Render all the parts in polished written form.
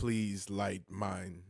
Please light mine.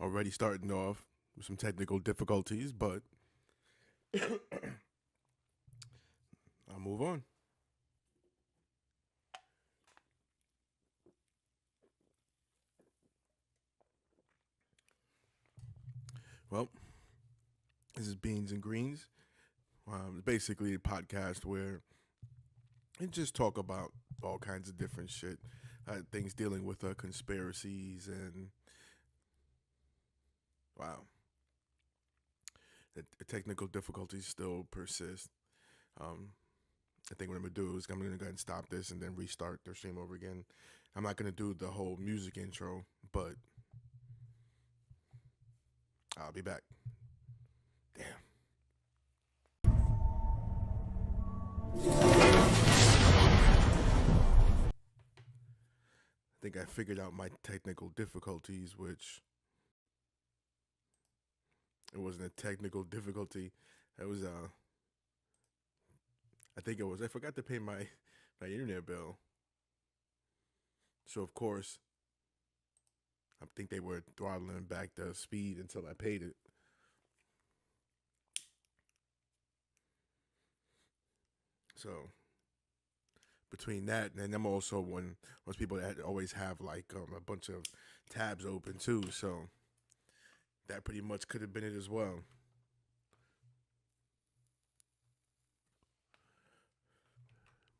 Already starting off with some technical difficulties, but I'll move on. Well, this is Beans and Greens. It's basically a podcast where we just talk about all kinds of different shit, things dealing with conspiracies and wow, the technical difficulties still persist. Um, I think what I'm gonna do is I'm gonna go ahead and stop this and then restart the stream over again. I'm not gonna do the whole music intro, but I'll be back. Damn. I think I figured out my technical difficulties, which it wasn't a technical difficulty. It was I think it was I forgot to pay my internet bill. So of course, I think they were throttling back the speed until I paid it. So between that and I'm also one most people that always have like a bunch of tabs open too. So that pretty much could have been it as well.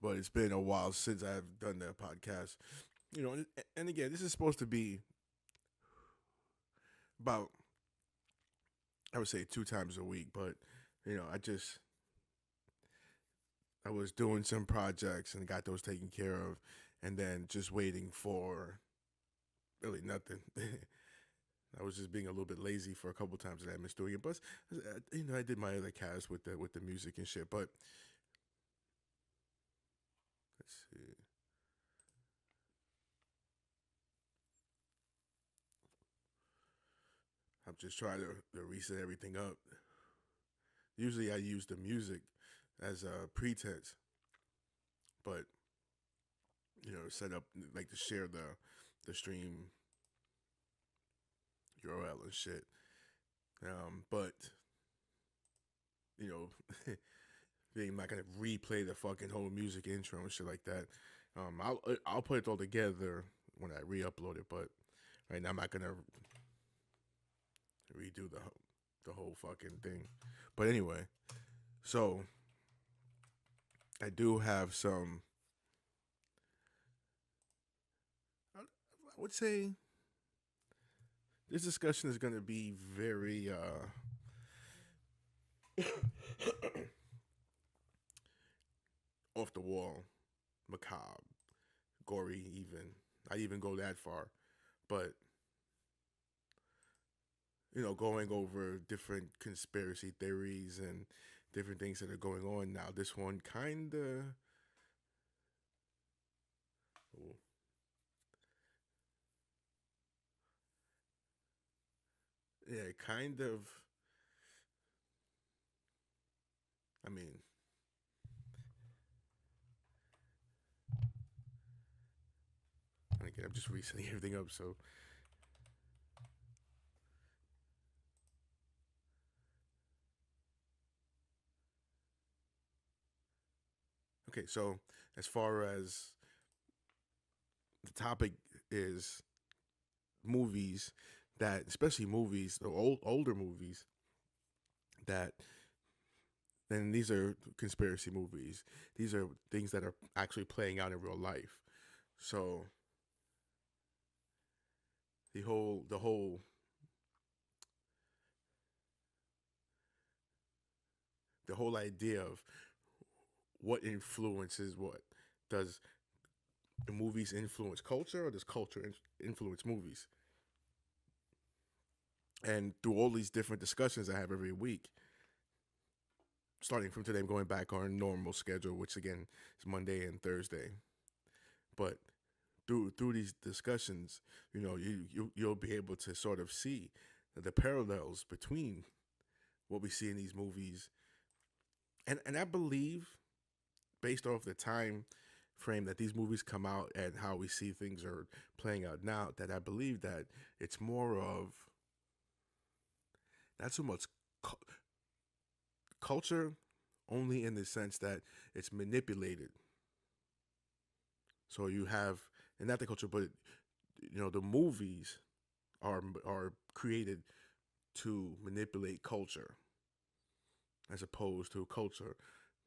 But it's been a while since I've done that podcast. You know, and again, this is supposed to be about I would say 2 times a week, but you know, I was doing some projects and got those taken care of, and then just waiting for really nothing. I was just being a little bit lazy for a couple times that I missed doing it, but you know, I did my other cast with the music and shit. But let's see. I'm just trying to reset everything up. Usually, I use the music as a pretense, but you know, set up like to share the stream URL and shit. But you know, I'm not gonna replay the fucking whole music intro and shit like that. I'll put it all together when I re-upload it, but right now I'm not gonna redo the whole fucking thing. But anyway, so I do have some. I would say this discussion is gonna be very off the wall, macabre, gory. Even I even go that far, but you know, going over different conspiracy theories and different things that are going on now. This one kind of, yeah, kind of. I mean, again, I'm just resetting everything up. So, okay, so as far as the topic is movies that, especially movies, the older movies that, and these are conspiracy movies. These are things that are actually playing out in real life. So the whole idea of what influences what. Does the movies influence culture, or does culture influence movies? And through all these different discussions I have every week, starting from today, I'm going back on normal schedule, which again is Monday and Thursday. But through these discussions, you know, you'll be able to sort of see the parallels between what we see in these movies, and I believe, based off the time frame that these movies come out and how we see things are playing out now, that I believe that it's more of not so much cu- culture, only in the sense that it's manipulated. So you have, and not the culture, but the movies are created to manipulate culture, as opposed to culture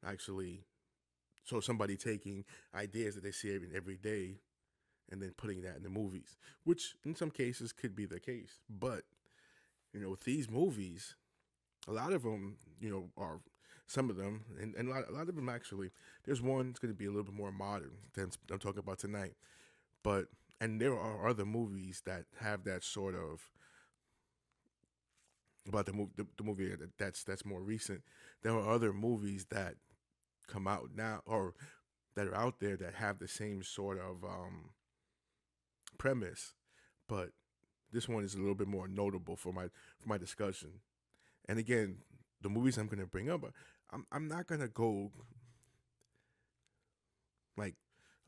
actually. So somebody taking ideas that they see every day and then putting that in the movies, which in some cases could be the case. But with these movies, a lot of them, are some of them, and a lot of them actually. There's one that's going to be a little bit more modern than I'm talking about tonight, but and there are other movies that have that sort of about the movie that's more recent. There are other movies that come out now or that are out there that have the same sort of premise, but this one is a little bit more notable for my discussion. And again, the movies I'm going to bring up, I'm not going to go like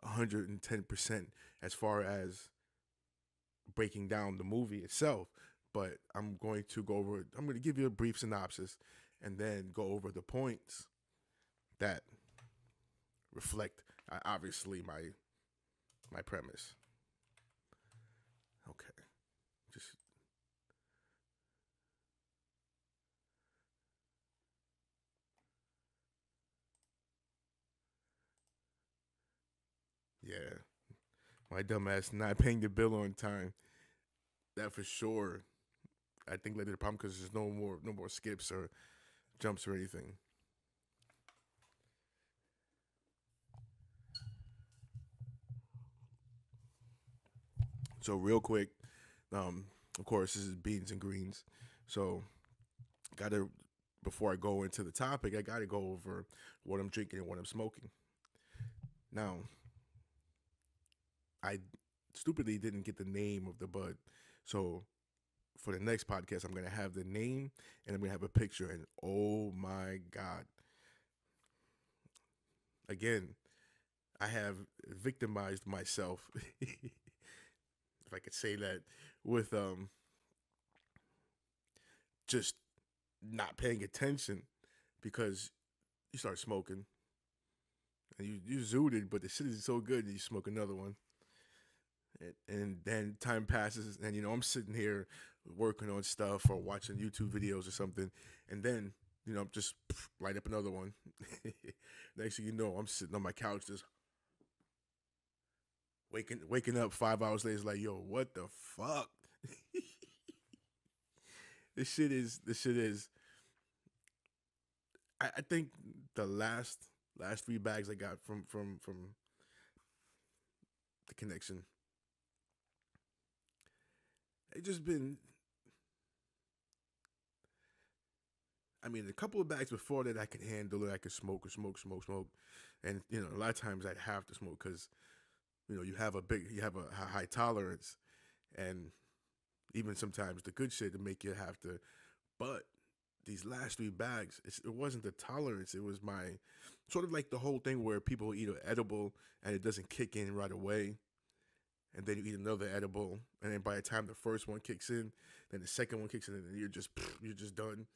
110% as far as breaking down the movie itself, but I'm going to give you a brief synopsis and then go over the points that reflect obviously my premise. Okay. Just yeah, my dumbass not paying the bill on time. That for sure. I think led to the problem because there's no more skips or jumps or anything. So real quick, um, of course, this is beans and greens. So gotta before I go into the topic, I gotta go over what I'm drinking and what I'm smoking. Now, I stupidly didn't get the name of the bud, so for the next podcast, I'm gonna have the name and I'm gonna have a picture. And oh my god, again, I have victimized myself, if I could say that, with just not paying attention because you start smoking and you zooted, but the shit is so good that you smoke another one. And then time passes, and I'm sitting here working on stuff or watching YouTube videos or something, and then just light up another one. Next thing you know, I'm sitting on my couch just waking up 5 hours later, like, yo, what the fuck? This shit is. I think the last 3 bags I got from the connection, it just been. I mean, a couple of bags before that I could handle it. I could smoke, and a lot of times I'd have to smoke because you have a high tolerance, and even sometimes the good shit to make you have to. But these last 3 bags, it wasn't the tolerance. It was my sort of like the whole thing where people eat an edible and it doesn't kick in right away, and then you eat another edible, and then by the time the first one kicks in, then the second one kicks in, and then you're just done.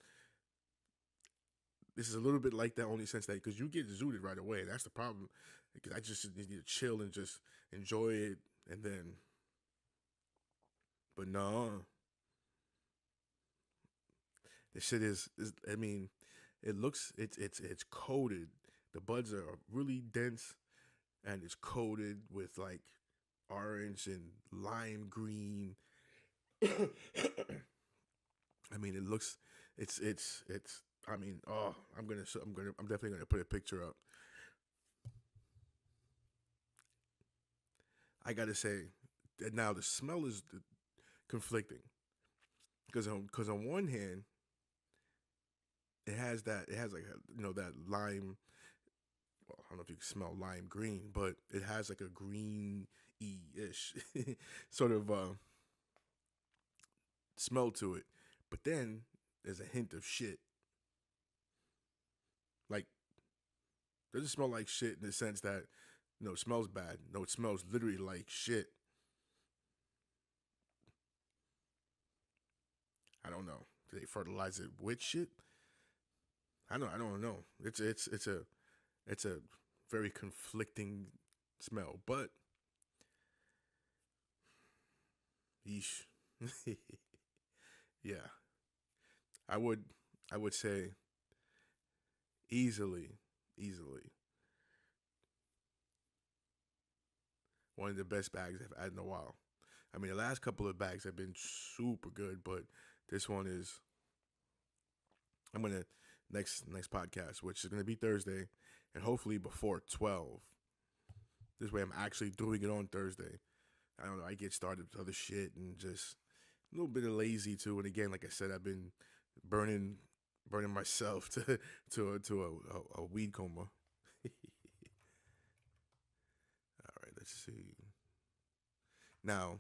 This is a little bit like that, only sense that because you get zooted right away. That's the problem. Because I just need to chill and just enjoy it, and then, but no, this shit is. I mean, it looks it's coated. The buds are really dense, and it's coated with like orange and lime green. I mean, it looks. It's. I mean, oh, I'm definitely gonna put a picture up. I gotta say that now the smell is conflicting because on one hand it has like that lime. Well, I don't know if you can smell lime green, but it has like a green ish sort of smell to it. But then there's a hint of shit. Like, doesn't smell like shit in the sense that it smells bad. No, it smells literally like shit. I don't know. do they fertilize it with shit? I don't know. It's a very conflicting smell, but yeesh. Yeah, I would I would say easily one of the best bags I've had in a while. I mean, the last couple of bags have been super good, but this one is. I'm gonna next podcast, which is gonna be Thursday, and hopefully before 12. This way, I'm actually doing it on Thursday. I don't know. I get started with other shit and just a little bit of lazy too. And again, like I said, I've been burning burning myself to a weed coma. All right, let's see. Now,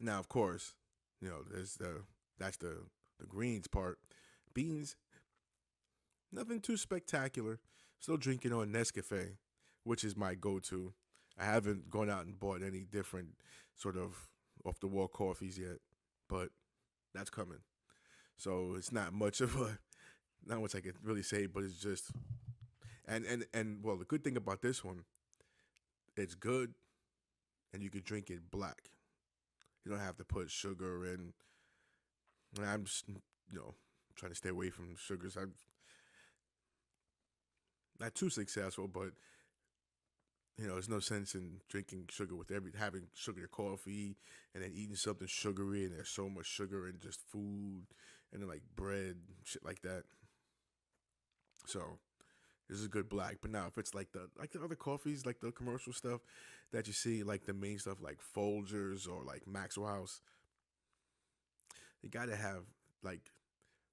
now of course, there's that's the greens part. Beans, nothing too spectacular. Still drinking on Nescafe, which is my go-to. I haven't gone out and bought any different sort of off the wall coffees yet, but that's coming. So it's not much of a not much I can really say, but it's just and well, the good thing about this one, it's good and you can drink it black. You don't have to put sugar in. And I'm just trying to stay away from sugars. I'm not too successful, but there's no sense in drinking sugar with having sugar coffee and then eating something sugary and there's so much sugar in just food and then like bread, shit like that. So this is good black. But now if it's like the other coffees, like the commercial stuff that you see, like the main stuff like Folgers or like Maxwell House, you gotta have like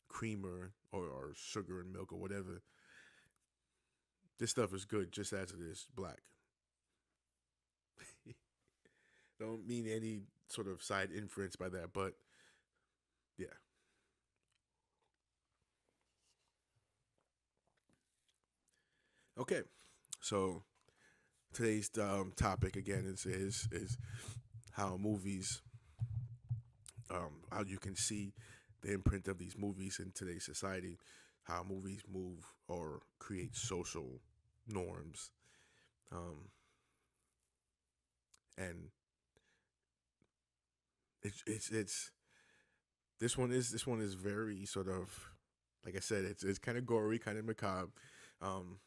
creamer or sugar and milk or whatever. This stuff is good just as it is black. Don't mean any sort of side inference by that, but yeah. Okay, so today's topic again is how movies, how you can see the imprint of these movies in today's society, how movies move or create social norms, um, and it's this one is very sort of like I said, it's kind of gory, kind of macabre. Um,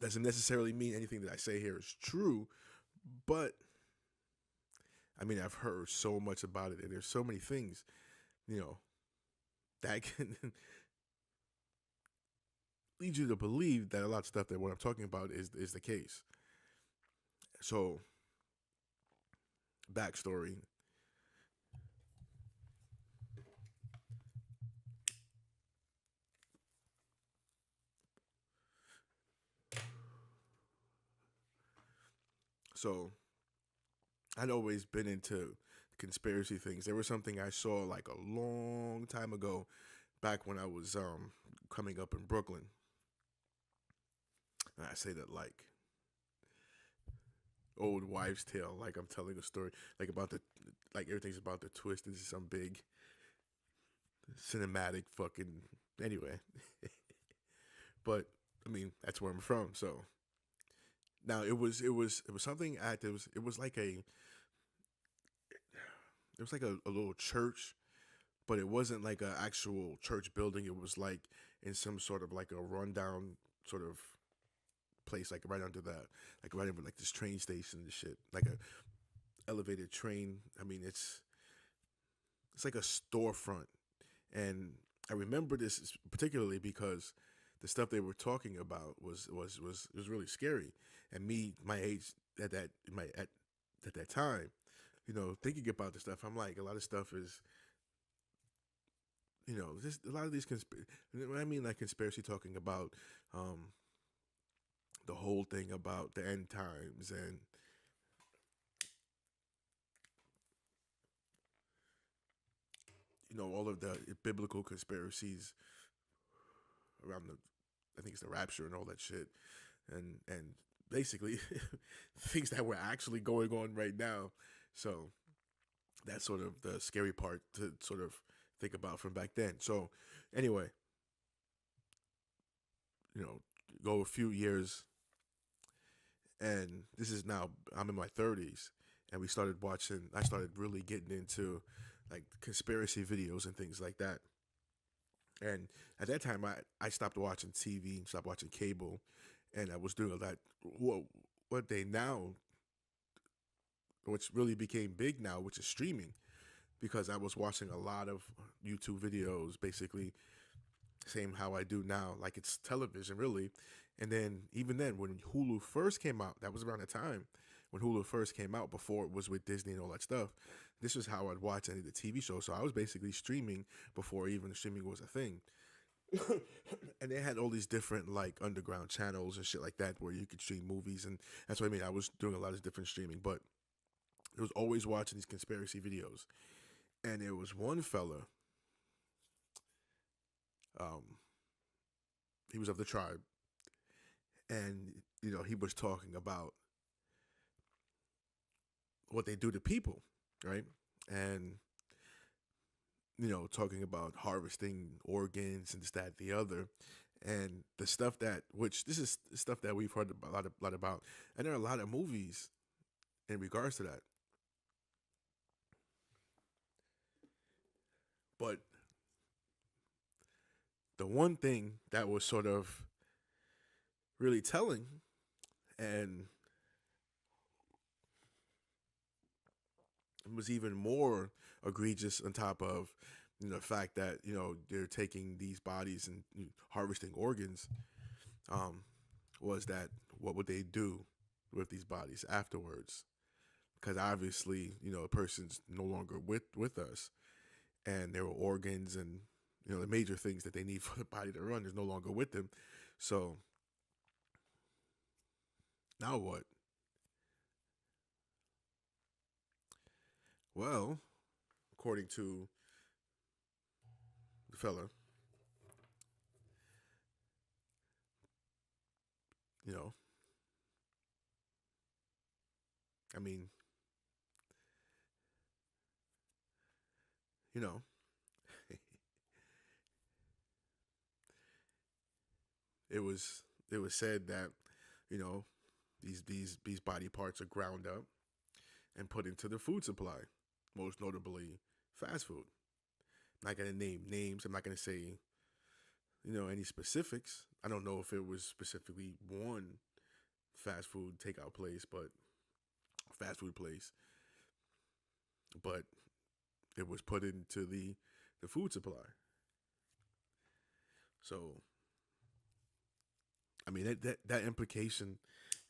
doesn't necessarily mean anything that I say here is true, but I mean I've heard so much about it, and there's so many things, you know, that can lead you to believe that a lot of stuff that what I'm talking about is the case. So backstory. So I'd always been into conspiracy things. There was something I saw like a long time ago, back when I was coming up in Brooklyn. And I say that like old wives' tale, like I'm telling a story, like about the like everything's about the twist. This is some big cinematic fucking anyway. But I mean that's where I'm from. So now it was something at it was like a little church, but it wasn't like an actual church building. It was like in some sort of like a rundown sort of place, like right under that, like right over like this train station and shit, like a elevated train. I mean, it's like a storefront, and I remember this particularly because the stuff they were talking about was really scary, and me, my age at that my at that time, thinking about the stuff, I'm like, a lot of stuff is just a lot of these when I mean like conspiracy talking about um the whole thing about the end times and all of the biblical conspiracies around the I think it's the rapture and all that shit. and basically things that were actually going on right now. So that's sort of the scary part to sort of think about from back then. So anyway, you know, go a few years, and this is now I'm in my 30s, and we started watching. I started really getting into like conspiracy videos and things like that. And at that time, I stopped watching TV and stopped watching cable, and I was doing a lot. What they now, which really became big now, which is streaming, because I was watching a lot of YouTube videos, basically same how I do now, like it's television really. And then even then, when Hulu first came out, that was around the time when Hulu first came out, before it was with Disney and all that stuff. This was how I'd watch any of the TV shows. So I was basically streaming before even streaming was a thing. And they had all these different like underground channels and shit like that where you could stream movies, and that's what I mean. I was doing a lot of different streaming, but it was always watching these conspiracy videos. And there was one fella, um, he was of the tribe, and he was talking about what they do to people, right? And talking about harvesting organs and this, that, the other, and the stuff that, which this is stuff that we've heard a lot about, and there are a lot of movies in regards to that. But the one thing that was sort of really telling, and was even more egregious on top of the fact that they're taking these bodies and harvesting organs, um, was that what would they do with these bodies afterwards? Because obviously a person's no longer with us, and there were organs and the major things that they need for the body to run is no longer with them. So now what? Well, according to the fella, you know, I mean, you know, it was it was said that you know these body parts are ground up and put into the food supply, most notably fast food. I'm not gonna name names. I'm not gonna say any specifics. I don't know if it was specifically one fast food takeout place, but fast food place, but it was put into the food supply. So I mean that implication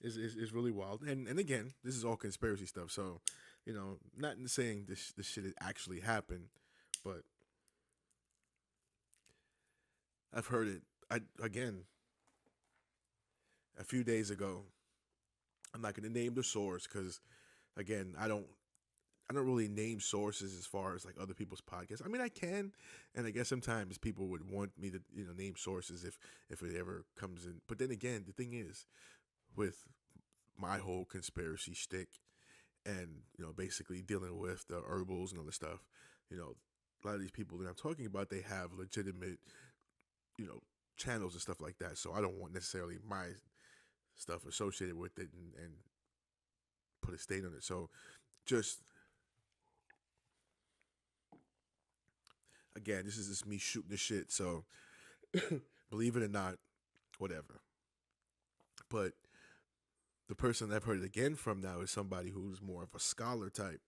is really wild. And again, this is all conspiracy stuff. So not saying this shit actually happened, but I've heard it. I again a few days ago. I'm not going to name the source because again I don't really name sources as far as like other people's podcasts. I mean, I can, and I guess sometimes people would want me to name sources if it ever comes in. But then again, the thing is with my whole conspiracy shtick and basically dealing with the herbals and all this stuff, a lot of these people that I'm talking about, they have legitimate you know channels and stuff like that. So I don't want necessarily my stuff associated with it and put a stain on it. So just again, this is just me shooting the shit. So believe it or not, whatever. But the person I've heard it again from now is somebody who's more of a scholar type,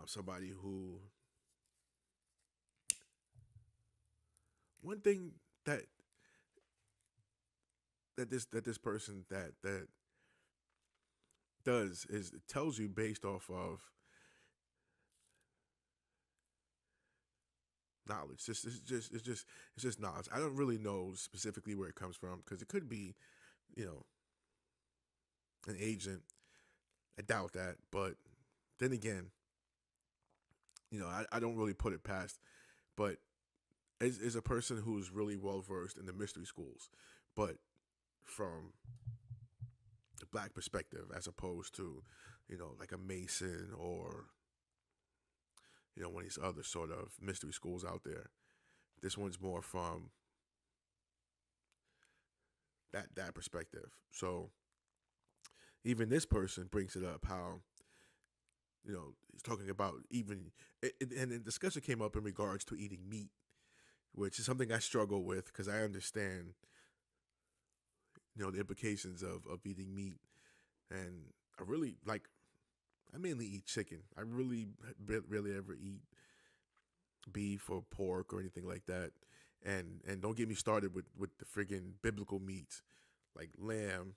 somebody who one thing that this person that does is it tells you based off of knowledge. It's just knowledge. I don't really know specifically where it comes from because it could be you know an agent. I doubt that, but then again, I don't really put it past. But is a person who's really well versed in the mystery schools, but from black perspective as opposed to, like a Mason or one of these other sort of mystery schools out there. This one's more from that perspective. So even this person brings it up how he's talking about even and the discussion came up in regards to eating meat, which is something I struggle with because I understand the implications of eating meat, and I really like. I mainly eat chicken. I really rarely ever eat beef or pork or anything like that. And don't get me started with the friggin' biblical meats like lamb,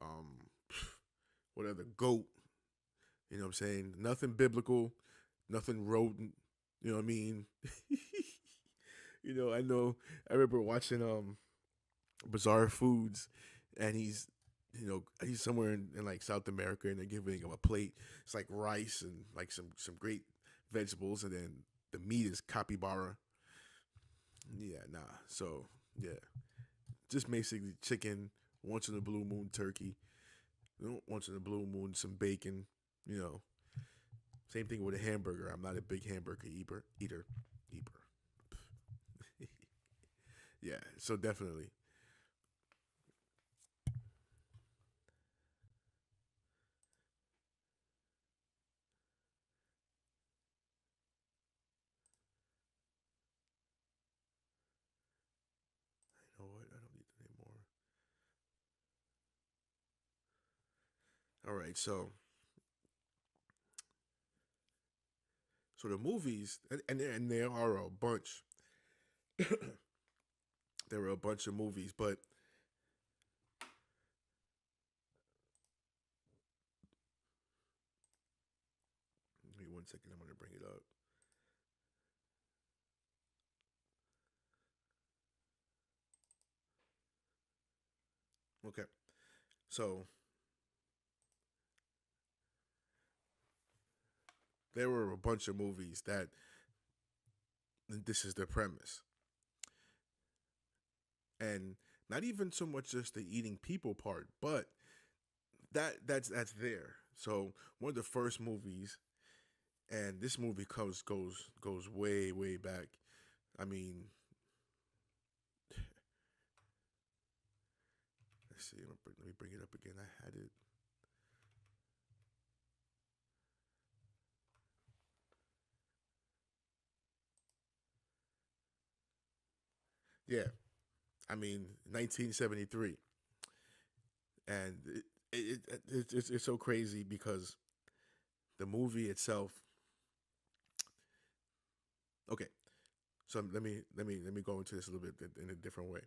um, what other goat. You know what I'm saying? Nothing biblical, nothing rodent. You know what I mean? I know. I remember watching Bizarre Foods, and he's somewhere in like South America, and they're giving him a plate. It's like rice and like some great vegetables, and then the meat is capybara. Yeah, nah. So yeah, just basically chicken. Once in a blue moon, turkey. Once in a blue moon, some bacon. You know, same thing with a hamburger. I'm not a big hamburger eater. Yeah, so definitely. You know what? I don't need that anymore. All right, so the movies, and there are a bunch. There were a bunch of movies, but give me 1 second. I'm gonna bring it up. Okay, so there were a bunch of movies that this is the premise, and not even so much just the eating people part, but that's there. So one of the first movies, and this movie goes way back. I mean, let's see. Let me bring it up again. I had it. Yeah, I mean 1973, and it's so crazy because the movie itself. Okay, so let me go into this a little bit in a different way.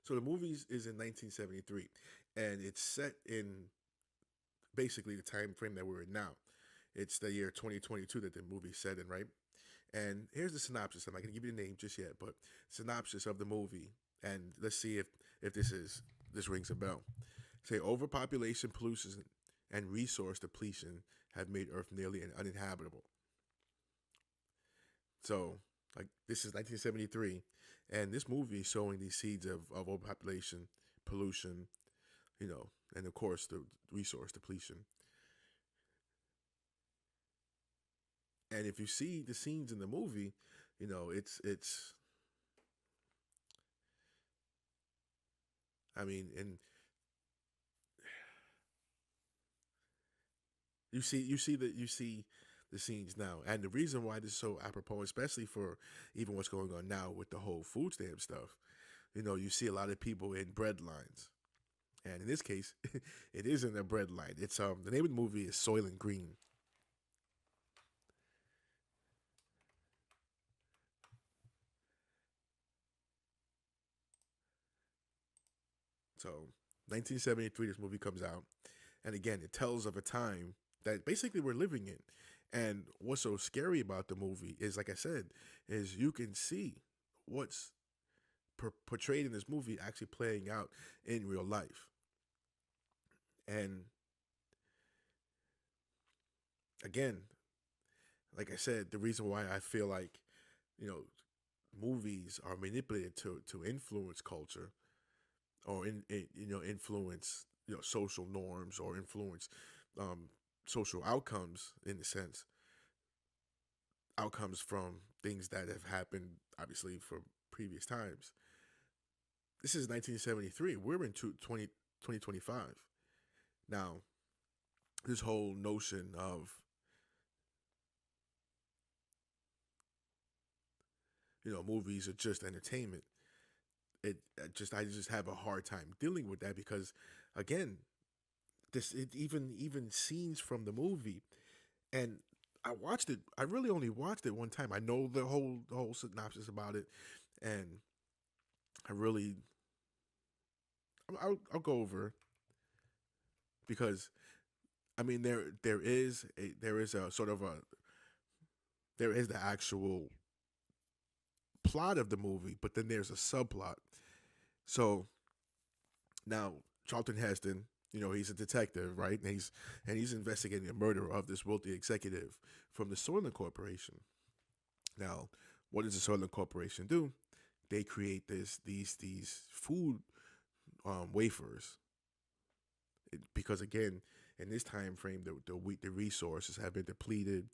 So the movie is in 1973, and it's set in basically the time frame that we're in now. It's the year 2022 that the movie's set in, right? And here's the synopsis. I'm not gonna give you the name just yet, but synopsis of the movie, and let's see if this rings a bell. Say overpopulation, pollution, and resource depletion have made Earth nearly uninhabitable. So, like, this is 1973, and this movie is showing these seeds of overpopulation, pollution, and of course the resource depletion. And if you see the scenes in the movie, it's. I mean, and you see the scenes now, and the reason why this is so apropos, especially for even what's going on now with the whole food stamp stuff. You see a lot of people in bread lines, and in this case, it isn't a bread line. It's the name of the movie is Soylent Green. So, 1973, this movie comes out, and again, it tells of a time that basically we're living in. And what's so scary about the movie is, like I said, is you can see what's portrayed in this movie actually playing out in real life. And again, like I said, the reason why I feel like you know movies are manipulated to influence culture or influence social norms or influence um, social outcomes in a sense, outcomes from things that have happened obviously from previous times. This is 1973. We're in 2025 now. This whole notion of movies are just entertainment. I just have a hard time dealing with that because again, this it even scenes from the movie, and I watched it. I really only watched it one time. I know the whole synopsis about it, and I really I'll go over because I mean there is a sort of a there is the actual plot of the movie, but then there's a subplot. So now Charlton Heston, he's a detective, right? And he's investigating the murder of this wealthy executive from the Soylent Corporation. Now, what does the Soylent Corporation do? They create these food wafers because again, in this time frame, the resources have been depleted,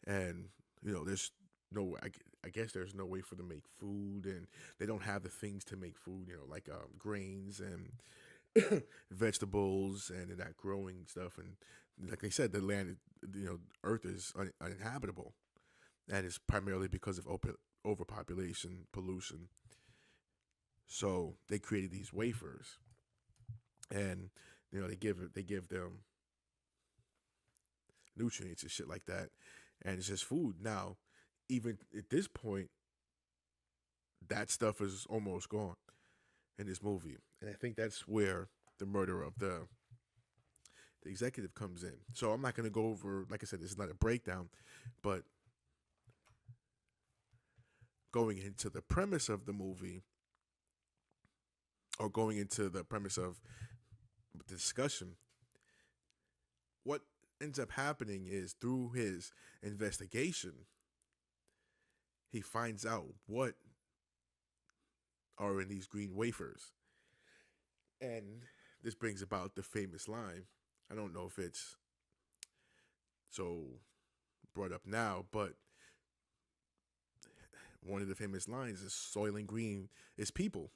and there's no I guess there's no way for them to make food, and they don't have the things to make food, like grains and vegetables and that growing stuff, and like they said, the land, Earth is uninhabitable, and it's primarily because of overpopulation, pollution. So they created these wafers, and they give them nutrients and shit like that, and it's just food. Now, even at this point, that stuff is almost gone in this movie, and I think that's where the murder of the executive comes in. So I'm not going to go over, like I said, this is not a breakdown, but going into the premise of the movie, or going into the premise of the discussion, what ends up happening is through his investigation, he finds out what are in these green wafers. And this brings about the famous line. I don't know if it's so brought up now, but one of the famous lines is Soylent Green is people.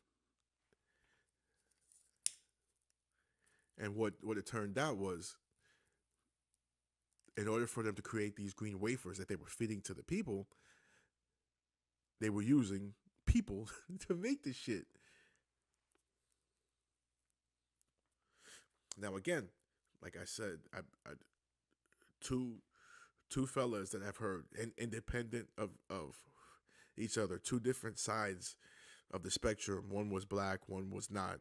And what it turned out was, in order for them to create these green wafers that they were feeding to the people, they were using people to make this shit. Now again, like I said, two two fellas that I've heard, independent of each other, two different sides of the spectrum. One was black, one was not.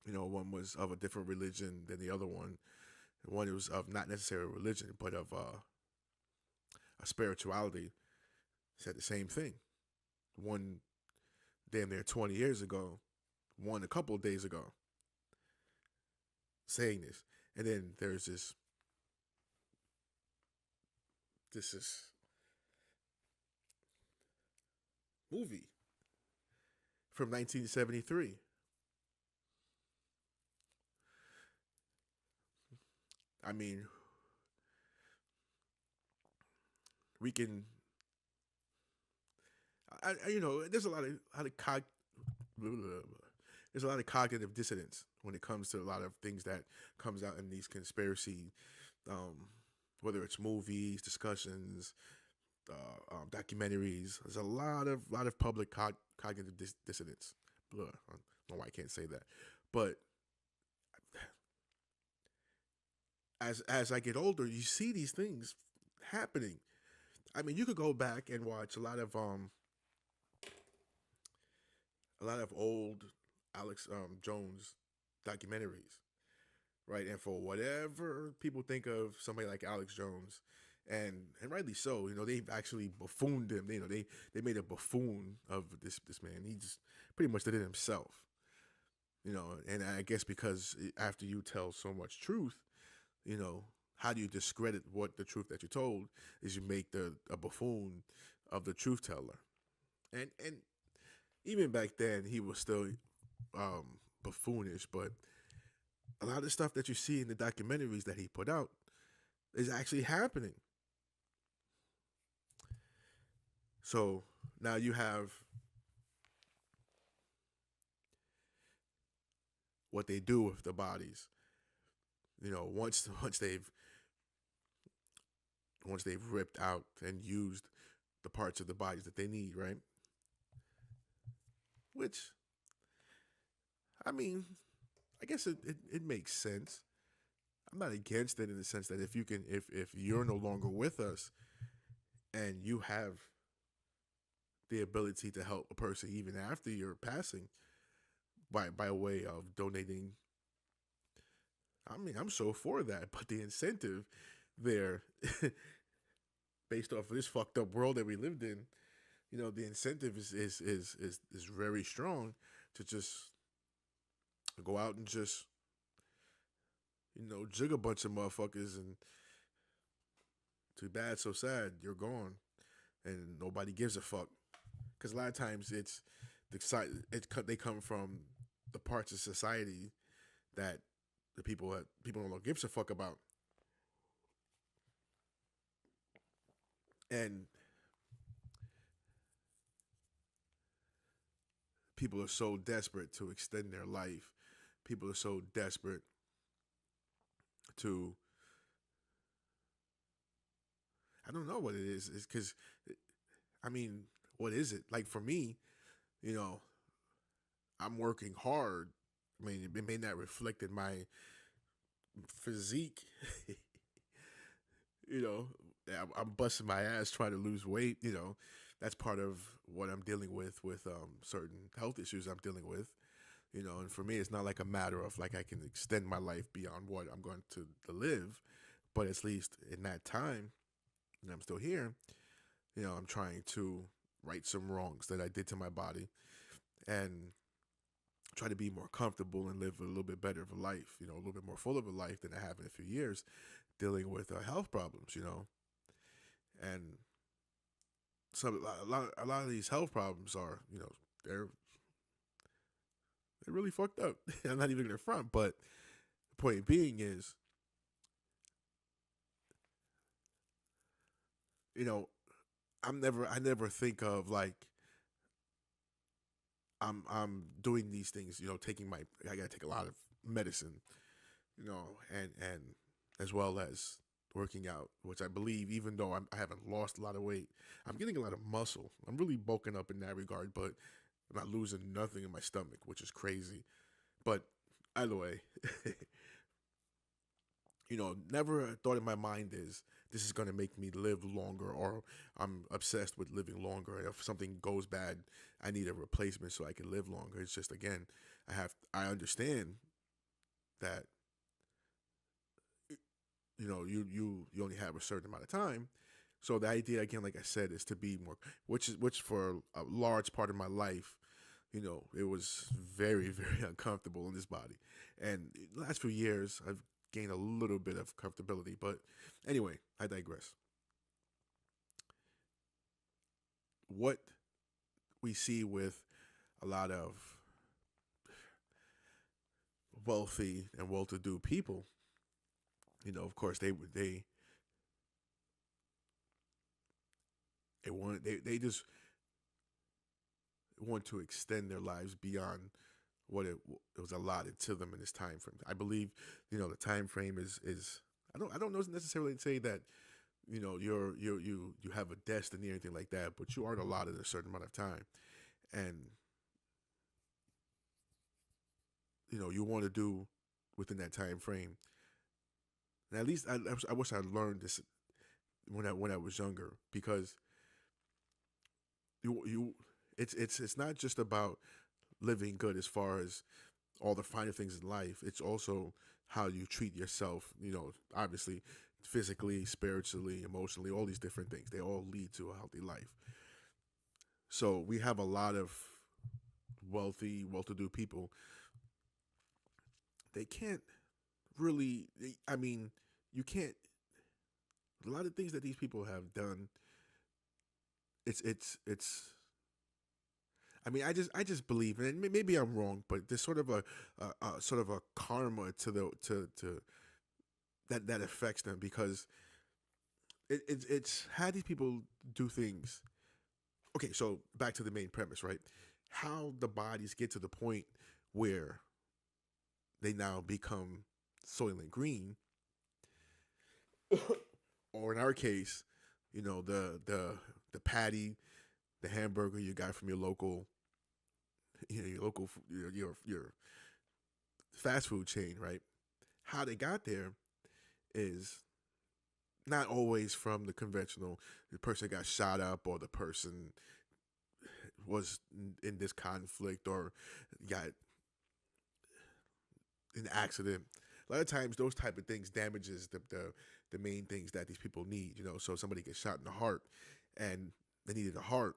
One was of a different religion than the other one. One was of not necessarily religion, but of a spirituality. Said the same thing. One damn near 20 years ago, one a couple of days ago, saying this. And then there's this movie from 1973. I mean, we can, there's there's a lot of cognitive dissonance when it comes to a lot of things that comes out in these conspiracy, um, whether it's movies, discussions, documentaries. There's a lot of public cognitive dissonance. Blah, I don't know why I can't say that, but as I get older, you see these things happening. I mean, you could go back and watch a lot of old Alex Jones documentaries, right? And for whatever people think of somebody like Alex Jones, and rightly so, they've actually buffooned him. They made a buffoon of this man. He just pretty much did it himself, And I guess because after you tell so much truth, how do you discredit what the truth that you told is? You make a buffoon of the truth teller, and even back then he was still buffoonish, but a lot of the stuff that you see in the documentaries that he put out is actually happening. So now you have what they do with the bodies. Once they've ripped out and used the parts of the bodies that they need, right? Which, I mean, I guess it makes sense. I'm not against it in the sense that if you're no longer with us and you have the ability to help a person even after your passing by way of donating, I mean, I'm so for that. But the incentive there, based off of this fucked up world that we lived in, the incentive is very strong to just go out and just jig a bunch of motherfuckers, and too bad, so sad, you're gone, and nobody gives a fuck. Because a lot of times they come from the parts of society that the people don't give a fuck about, and people are so desperate to extend their life. People are so desperate to, I don't know what it is. It's because, I mean, what is it? Like for me, you know, I'm working hard. I mean, it may not reflect in my physique. you know, I'm busting my ass trying to lose weight. That's part of what I'm dealing with certain health issues I'm dealing with. And for me, it's not like a matter of like I can extend my life beyond what I'm going to live, but at least in that time, and I'm still here, I'm trying to right some wrongs that I did to my body and try to be more comfortable and live a little bit better of a life, a little bit more full of a life than I have in a few years dealing with health problems, and a lot of these health problems are, they're really fucked up. I'm not even gonna front, but the point being is, you know, I never think of like I'm doing these things, I gotta take a lot of medicine, and as well as working out, which I believe, even though I haven't lost a lot of weight, I'm getting a lot of muscle. I'm really bulking up in that regard, but I'm not losing nothing in my stomach, which is crazy. But either way, never a thought in my mind is this is going to make me live longer, or I'm obsessed with living longer. If something goes bad, I need a replacement so I can live longer. It's just, again, I understand that, you only have a certain amount of time. So the idea, again, like I said, is to be more, which for a large part of my life, it was very, very uncomfortable in this body. And the last few years, I've gained a little bit of comfortability. But anyway, I digress. What we see with a lot of wealthy and well-to-do people, of course, they just want to extend their lives beyond what it was allotted to them in this time frame. I believe, the time frame is I don't know necessarily say that, you have a destiny or anything like that, but you aren't allotted a certain amount of time, and you want to do within that time frame. And at least I wish I learned this when I was younger, because you it's not just about living good as far as all the finer things in life. It's also how you treat yourself, obviously physically, spiritually, emotionally, all these different things. They all lead to a healthy life. So we have a lot of wealthy, well-to-do people. They can't really, I mean, you can't, a lot of things that these people have done, it's I mean, I just believe, and maybe I'm wrong, but there's sort of a sort of a karma to the to that affects them because it's how these people do things. Okay, so back to the main premise, right? How the bodies get to the point where they now become Soylent Green, or in our case, the patty, the hamburger you got from your local, your local, your fast food chain, right? How they got there is not always from the conventional. The person got shot up, or the person was in this conflict, or got an accident. A lot of times, those type of things damages the main things that these people need. So somebody gets shot in the heart, and they needed a heart.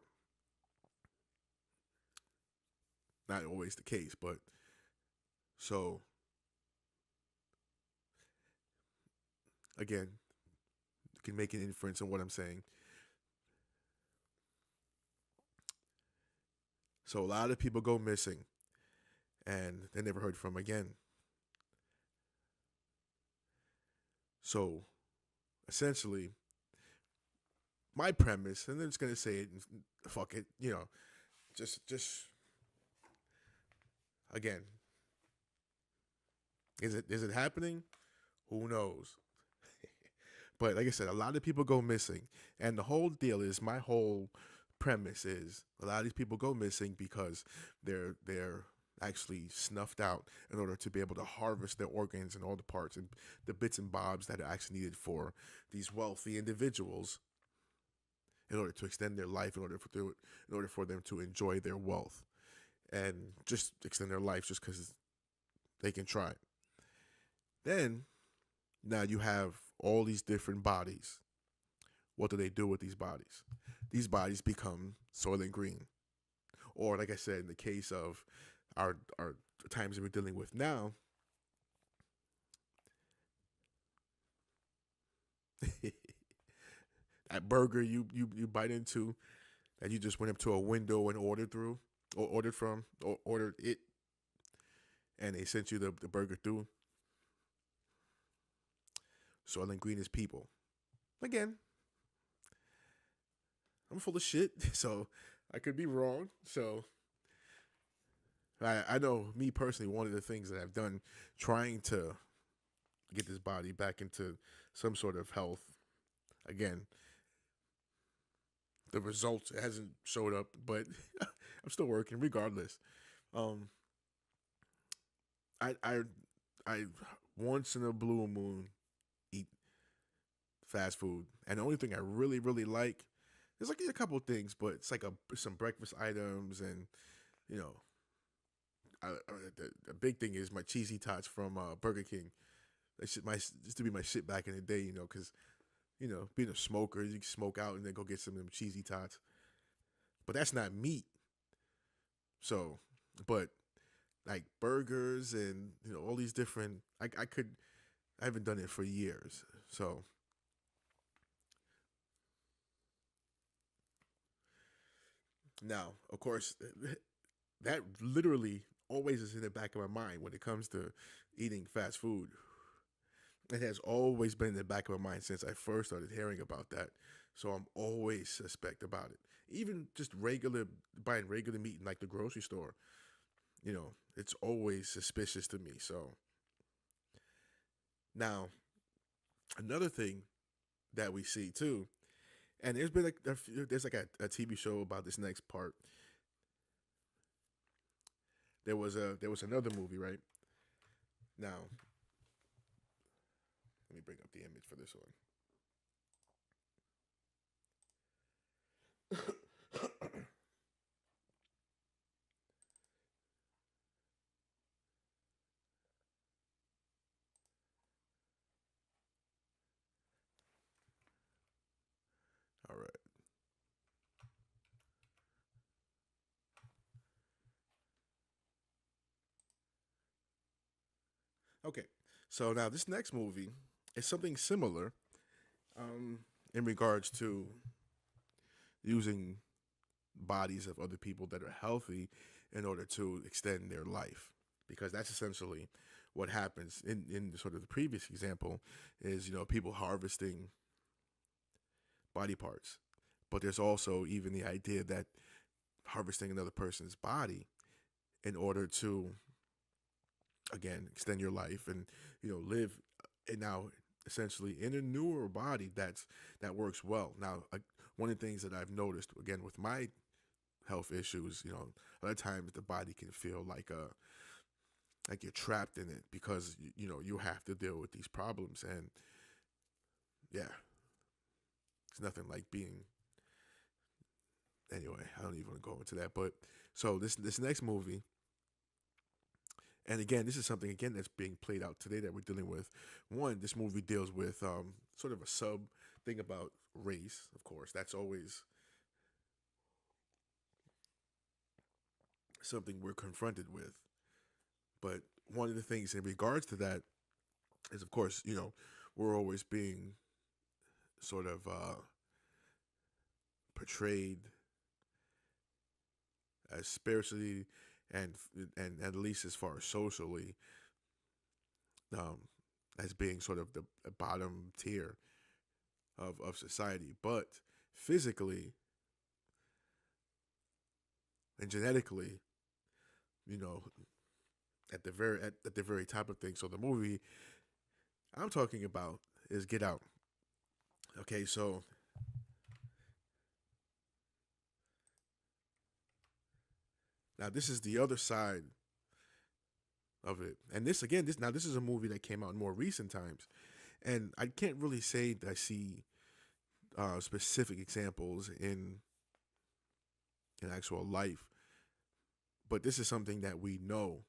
Not always the case, but so again, you can make an inference on what I'm saying. So a lot of people go missing, and they're never heard from again. So essentially, my premise, and I'm just gonna say it, fuck it, just again, is it happening? Who knows? But like I said, a lot of people go missing, and the whole deal is, my whole premise is, a lot of these people go missing because they're actually snuffed out in order to be able to harvest their organs and all the parts and the bits and bobs that are actually needed for these wealthy individuals in order to extend their life, in order for them to enjoy their wealth and just extend their life just because they can try. Then now you have all these different bodies. What do they do with these bodies? These bodies become Soylent Green. Or, like I said, in the case of our times that we're dealing with now, that burger you bite into, that you just went up to a window and ordered it, and they sent you the burger through. Soylent Green is people. Again, I'm full of shit, so I could be wrong. So I know, me personally, one of the things that I've done trying to get this body back into some sort of health. Again, the results, it hasn't showed up, but I'm still working regardless. Um, I I I once in a blue moon eat fast food, and the only thing I really like, there's like a couple of things, but it's like some breakfast items, and you know, the big thing is my cheesy tots from Burger King. That shit used to be my shit back in the day, because being a smoker, you can smoke out and then go get some of them cheesy tots. But that's not meat. So, but like burgers and all these different, I haven't done it for years. So now, of course, that literally always is in the back of my mind when it comes to eating fast food. It has always been in the back of my mind since I first started hearing about that. So I'm always suspect about it. Even just buying regular meat in like the grocery store, it's always suspicious to me. So now, another thing that we see too, and there's been like there's like a TV show about this next part. There was another movie, right? Now, let me bring up the image for this one. All right. Okay. So now this next movie is something similar, um, in regards to using bodies of other people that are healthy in order to extend their life, because that's essentially what happens in sort of the previous example is, people harvesting body parts. But there's also even the idea that harvesting another person's body in order to, again, extend your life and, live and now essentially in a newer body that works well. Now, one of the things that I've noticed, again, with my health issues, a lot of times the body can feel like you're trapped in it because you have to deal with these problems. And yeah, it's nothing like being, anyway, I don't even want to go into that. But so this next movie, and again, this is something again that's being played out today that we're dealing with. One, this movie deals with sort of a sub thing about race. Of course, that's always something we're confronted with. But one of the things in regards to that is, of course, we're always being sort of portrayed as spiritually and at least as far as socially, um, as being sort of the bottom tier of society. But physically and genetically, you know, at the very top of things. So the movie I'm talking about is Get Out. Okay, so now this is the other side of it. And this again, this is a movie that came out in more recent times. And I can't really say that I see specific examples in actual life, but this is something that we know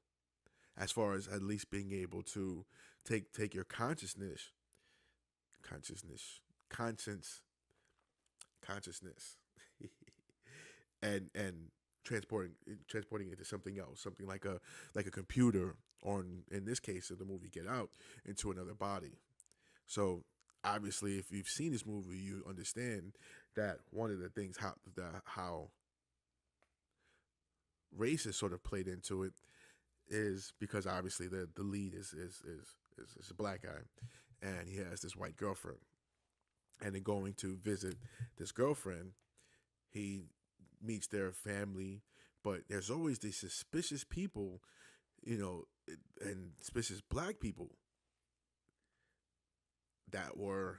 as far as at least being able to take your consciousness, conscience, consciousness, and transporting it to something else, something like a computer, or in this case of the movie Get Out, into another body. So obviously, if you've seen this movie, you understand that one of the things how race is sort of played into it is because obviously the lead is a black guy, and he has this white girlfriend, and in going to visit this girlfriend, he meets their family, but there's always these suspicious people, you know, and suspicious black people that were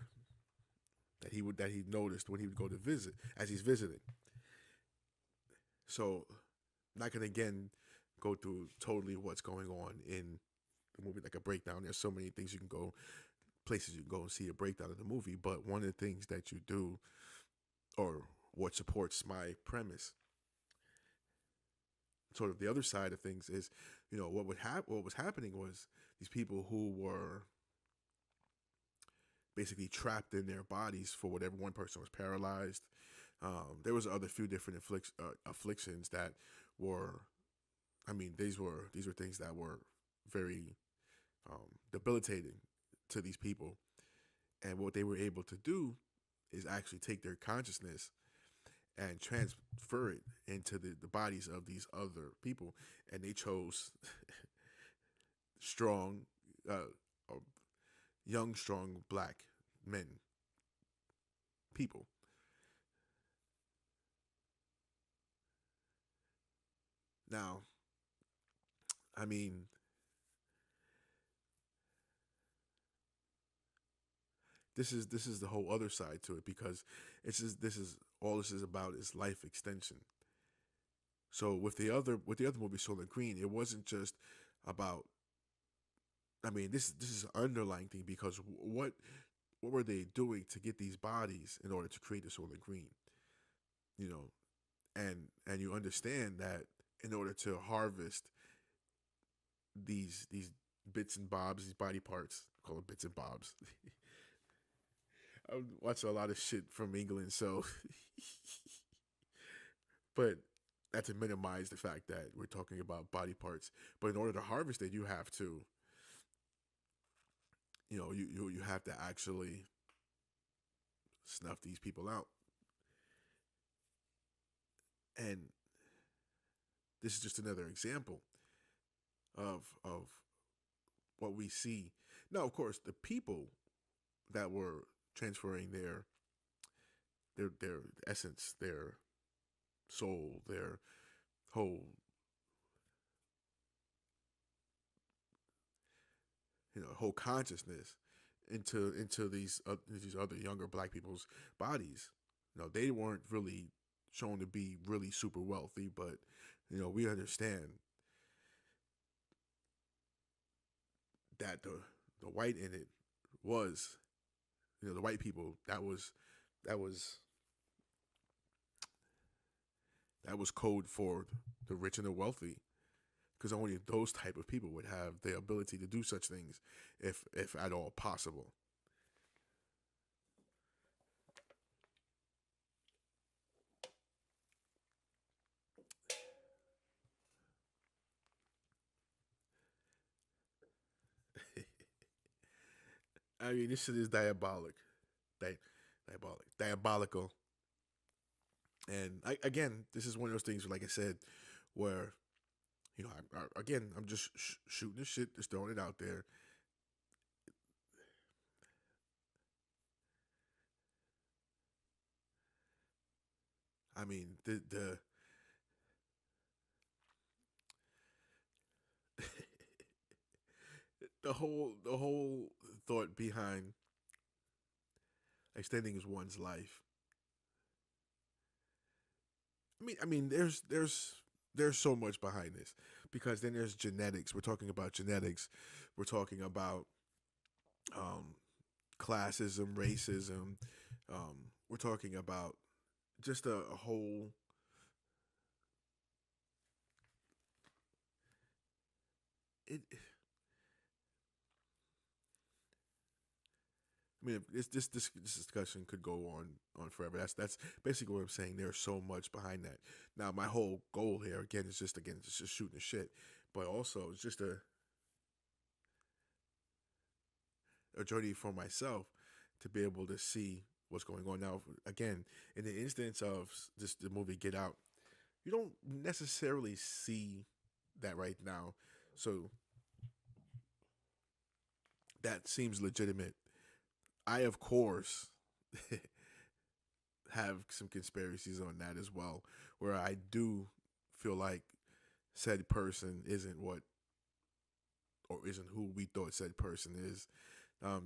that he noticed when he would go to visit as he's visiting. So, not gonna again go through totally what's going on in the movie, like a breakdown. There's so many things you can go, places you can go and see a breakdown of the movie. But one of the things that you do, or what supports my premise, sort of the other side of things is, what was happening was these people who were basically trapped in their bodies for whatever. One person was paralyzed. There was other few different afflictions that were, I mean, these were things that were very debilitating to these people. And what they were able to do is actually take their consciousness and transfer it into the bodies of these other people. And they chose strong, uh, young, strong black men, people. Now, I mean, this is the whole other side to it, because this is all this is about is life extension. So with the other movie Soylent Green, it wasn't just about. I mean, this is an underlying thing, because what were they doing to get these bodies in order to create the Soylent Green? You know, and you understand that in order to harvest these bits and bobs, these body parts, I call them bits and bobs. I watch a lot of shit from England, so but not to minimize the fact that we're talking about body parts. But in order to harvest it, you have to, you have to actually snuff these people out. And this is just another example of what we see. Now, of course, the people that were transferring their essence, their soul, their whole whole consciousness into these other younger black people's bodies. They weren't really shown to be really super wealthy, but we understand that the white in it was the white people that was that was code for the rich and the wealthy, because only those type of people would have the ability to do such things, if at all possible. I mean, this shit is diabolical. And again, this is one of those things, like I said, where again, I'm just shooting the shit, just throwing it out there. I mean, the whole thought behind extending one's life. I mean, there's so much behind this, because then there's genetics. We're talking about genetics. We're talking about um, classism, racism. We're talking about just a whole. It. I mean, this discussion could go on forever. That's basically what I'm saying. There's so much behind that. Now, my whole goal here, again, is just shooting the shit, but also it's just a journey for myself to be able to see what's going on. Now, again, in the instance of just the movie Get Out, you don't necessarily see that right now. So that seems legitimate. I, of course, have some conspiracies on that as well, where I do feel like said person isn't what or isn't who we thought said person is.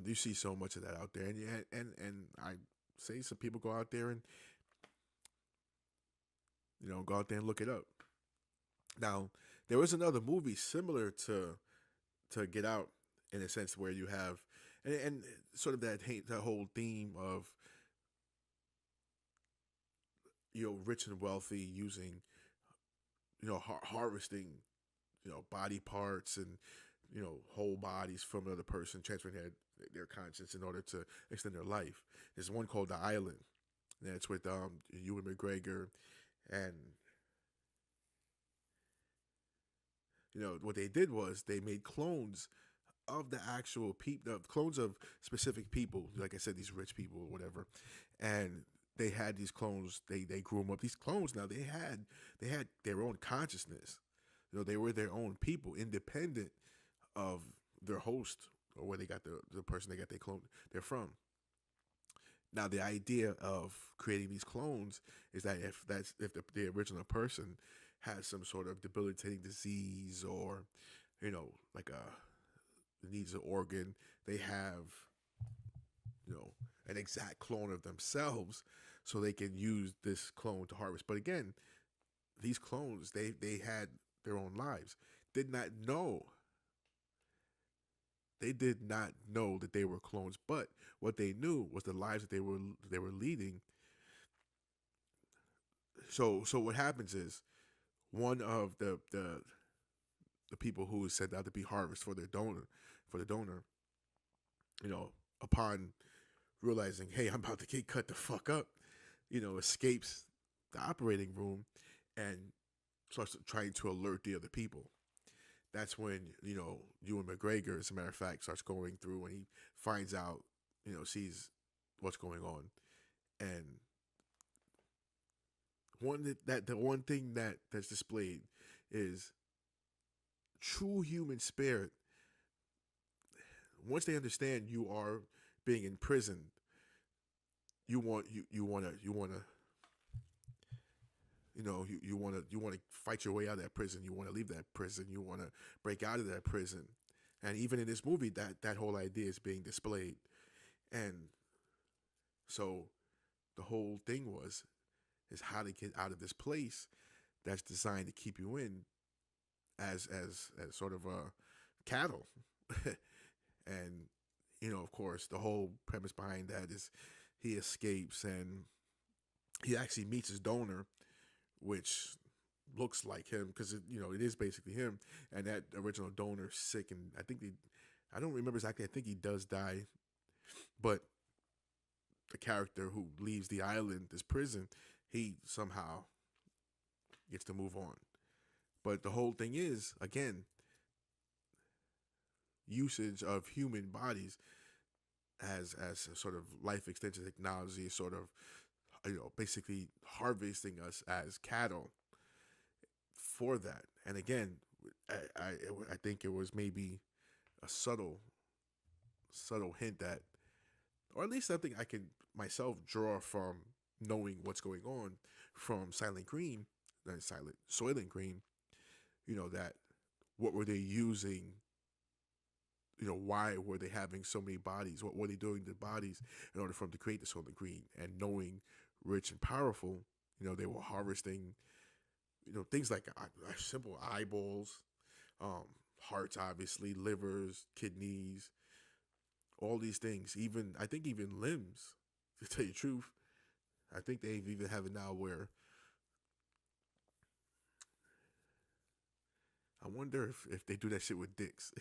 You see so much of that out there, and and I say some people go out there and go out there and look it up. Now, there was another movie similar to Get Out, in a sense, where you have and sort of that whole theme of rich and wealthy using harvesting body parts and whole bodies from another person, transferring their conscience in order to extend their life. There's one called The Island, and it's with Ewan McGregor, and what they did was they made clones of the actual people, clones of specific people, like I said, these rich people or whatever, and they had these clones. They grew them up. These clones now they had their own consciousness. They were their own people, independent of their host or where they got the person they got their clone they're from. Now, the idea of creating these clones is that if the original person has some sort of debilitating disease, or like needs an organ, they have an exact clone of themselves, so they can use this clone to harvest. But again, these clones, they had their own lives. Did not know They did not know that they were clones, but what they knew was the lives that they were leading. So what happens is, one of the people who is sent out to be harvest for the donor, you know, upon realizing, hey, I'm about to get cut the fuck up, escapes the operating room and starts trying to alert the other people. That's when Ewan McGregor, as a matter of fact, starts going through and he finds out, sees what's going on, and the one thing that's displayed is true human spirit. Once they understand you are being imprisoned, you want to you want to fight your way out of that prison. You want to leave that prison. You want to break out of that prison. And even in this movie, that whole idea is being displayed. And so the whole thing is how to get out of this place that's designed to keep you in as sort of a cattle. And of course, the whole premise behind that is he escapes and he actually meets his donor, which looks like him because it is basically him. And that original donor sick, and I don't remember exactly. I think he does die, but the character who leaves the island, this prison, he somehow gets to move on. But the whole thing is, again, usage of human bodies as a sort of life extension technology, sort of basically harvesting us as cattle for that. And again, I think it was maybe a subtle hint that, or at least something I can myself draw from knowing what's going on from Silent Green, not Silent Soylent Green. That what were they using? Why were they having so many bodies? What were they doing to the bodies in order for them to create the Soylent Green? And knowing rich and powerful, they were harvesting, things like simple eyeballs, hearts, obviously, livers, kidneys, all these things. I think even limbs, to tell you the truth. I think they even have it now where I wonder if they do that shit with dicks.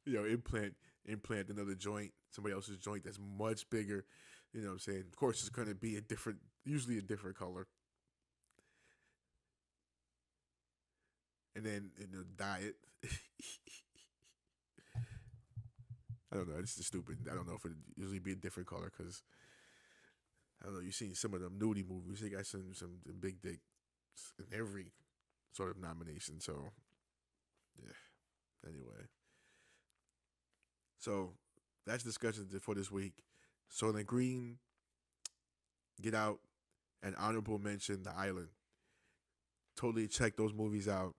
Implant another joint, somebody else's joint that's much bigger. You know what I'm saying? Of course, it's going to be usually a different color. And then in the diet, I don't know. This is stupid. I don't know if it usually be a different color because I don't know. You've seen some of them nudie movies. They got some big dicks in every sort of nomination. So yeah. Anyway, so that's discussion for this week. Soylent Green, Get Out, and honorable mention The Island. Totally check those movies out.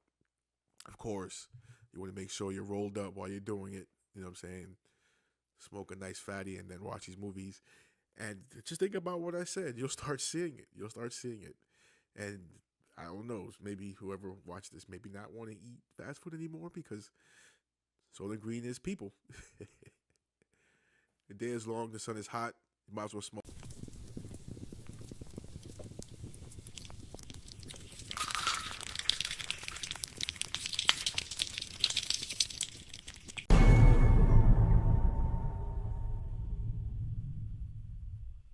Of course, you want to make sure you're rolled up while you're doing it. You know what I'm saying? Smoke a nice fatty and then watch these movies. And just think about what I said. You'll start seeing it. And I don't know, maybe whoever watched this maybe not want to eat fast food anymore because Soylent Green is people. The day is long, the sun is hot. You might as well smoke.